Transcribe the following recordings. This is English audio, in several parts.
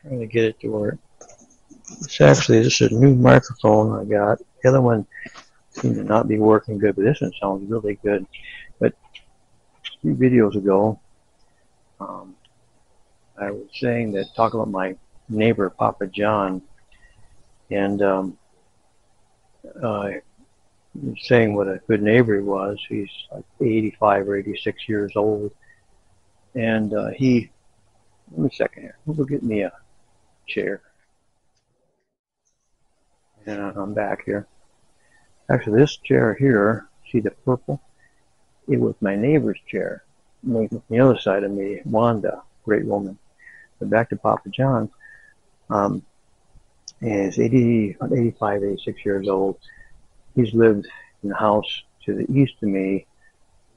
Trying to get it to work. It's actually, this is a new microphone I got. The other one seemed to not be working good, but this one sounds really good. But a few videos ago, um, I was saying that, talking about my neighbor, Papa John, and uh, saying what a good neighbor he was. He's like 85 or 86 years old. And let me a second here. We'll get me a chair. And I'm back here. Actually, this chair here, see the purple? It was my neighbor's chair. On the other side of me, Wanda, great woman. But back to Papa John, is 85, 86 years old. He's lived in the house to the east of me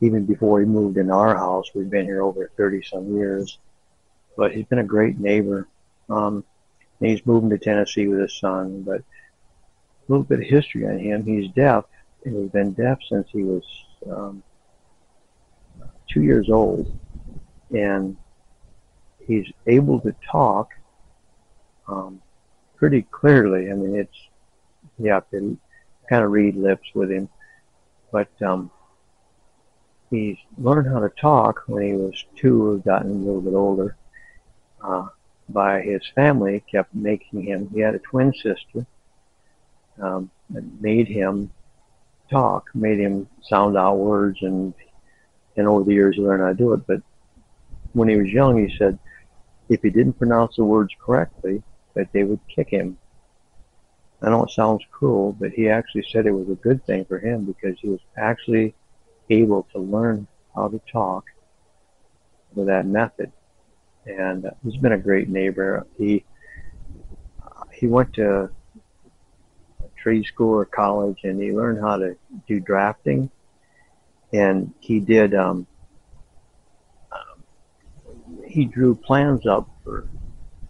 even before he moved into our house. We've been here over 30 some years. But he's been a great neighbor. He's moving to Tennessee with his son, but a little bit of history on him. He's deaf, and he's been deaf since he was 2 years old, and he's able to talk pretty clearly. I mean, you have to kind of read lips with him, but he's learned how to talk when he was 2 or gotten a little bit older. By his family kept making him. He had a twin sister that made him talk, made him sound out words, and over the years he learned how to do it. But when he was young, he said if he didn't pronounce the words correctly, that they would kick him. I know it sounds cruel, but he actually said it was a good thing for him because he was actually able to learn how to talk with that method. And he's been a great neighbor. He went to trade school or college, and he learned how to do drafting. And he did. He drew plans up for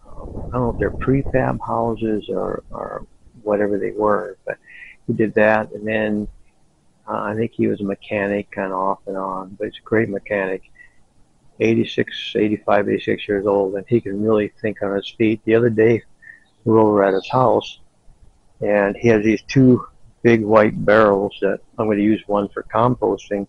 I don't know if they're prefab houses or whatever they were, but he did that. And then I think he was a mechanic, kind of off and on, but he's a great mechanic. 85, 86 years old, and he can really think on his feet. The other day, we were over at his house, and he has these 2 big white barrels that I'm going to use, one for composting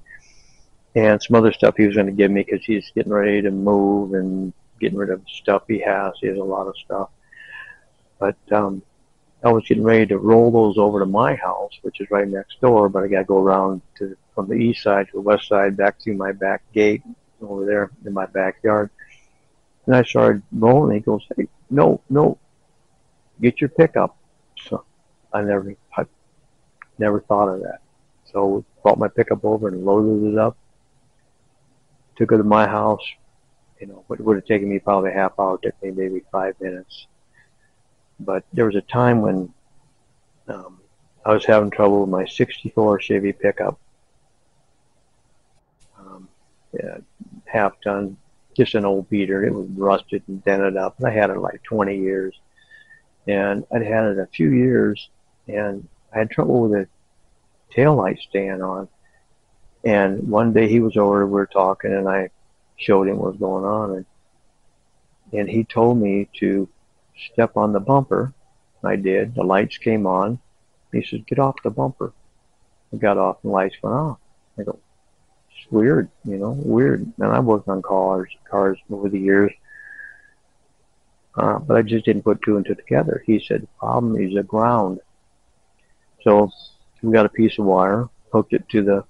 and some other stuff he was going to give me because he's getting ready to move and getting rid of stuff he has. He has a lot of stuff. But I was getting ready to roll those over to my house, which is right next door, but I got to go around from the east side to the west side, back through my back gate over there in my backyard. And I started rolling. He goes, "Hey, no, get your pickup." So I never thought of that. So brought my pickup over and loaded it up. Took it to my house. It would have taken me probably a half hour. It took me maybe 5 minutes. But there was a time when I was having trouble with my '64 Chevy pickup. Yeah, half ton, just an old beater. It was rusted and dented up. And I had it like 20 years. And I'd had it a few years, and I had trouble with the taillight staying on. And one day he was over, we were talking, and I showed him what was going on. And he told me to step on the bumper. I did. The lights came on. He said, "Get off the bumper." I got off, and the lights went off. I go, "It's weird, weird." And I worked on cars over the years, but I just didn't put 2 and 2 together. He said, "The problem is the ground." So we got a piece of wire, hooked it to the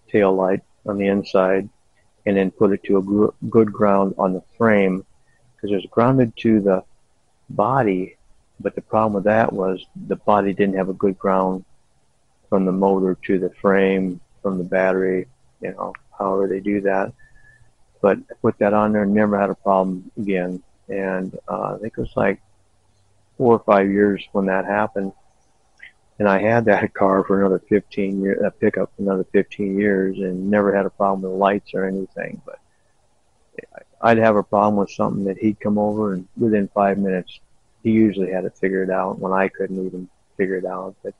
tail light on the inside, and then put it to a good ground on the frame, because it was grounded to the body. But the problem with that was the body didn't have a good ground from the motor to the frame, from the battery, however they do that. But I put that on there, never had a problem again. And I think it was like 4 or 5 years when that happened. And I had that car for another 15 years, that pickup for another 15 years, and never had a problem with lights or anything. But I'd have a problem with something that he'd come over, and within 5 minutes, he usually had it figured out when I couldn't even figure it out. But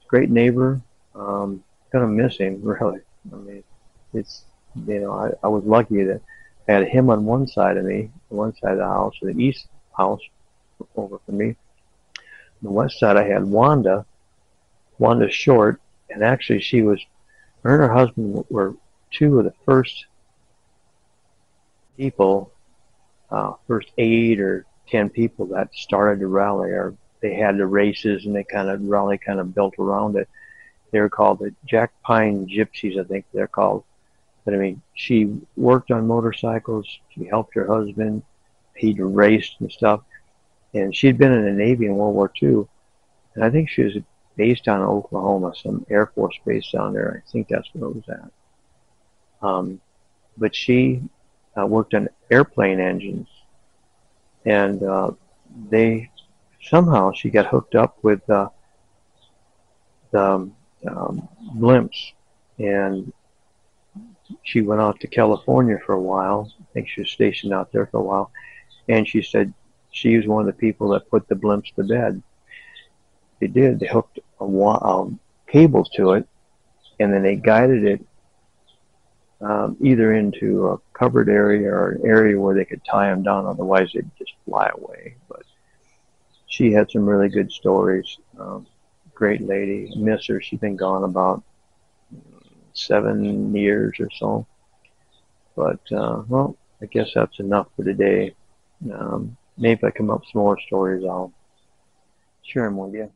great neighbor. Gonna miss him, really. I mean, it's I was lucky that I had him on one side of me, one side of the house, the east house over from me. On the west side, I had Wanda. Wanda's short, and actually her and her husband were two of the first people, first 8 or 10 people that started to rally, or they had the races and they kind of rally kind of built around it. They were called the Jack Pine Gypsies, I think they're called. But I mean, she worked on motorcycles. She helped her husband. He'd raced and stuff. And she'd been in the Navy in World War II. And I think she was based on Oklahoma, some Air Force base down there. I think that's where it was at. But she worked on airplane engines. And somehow she got hooked up with the blimps. And she went out to California for a while. I think she was stationed out there for a while. And she said she was one of the people that put the blimps to bed. They did. They hooked cables to it, and then they guided it either into a covered area or an area where they could tie them down. Otherwise, they'd just fly away. But she had some really good stories. Great lady. I miss her. She's been gone about 7 years or so. But, well, I guess that's enough for today. Maybe if I come up with some more stories, I'll share them with you.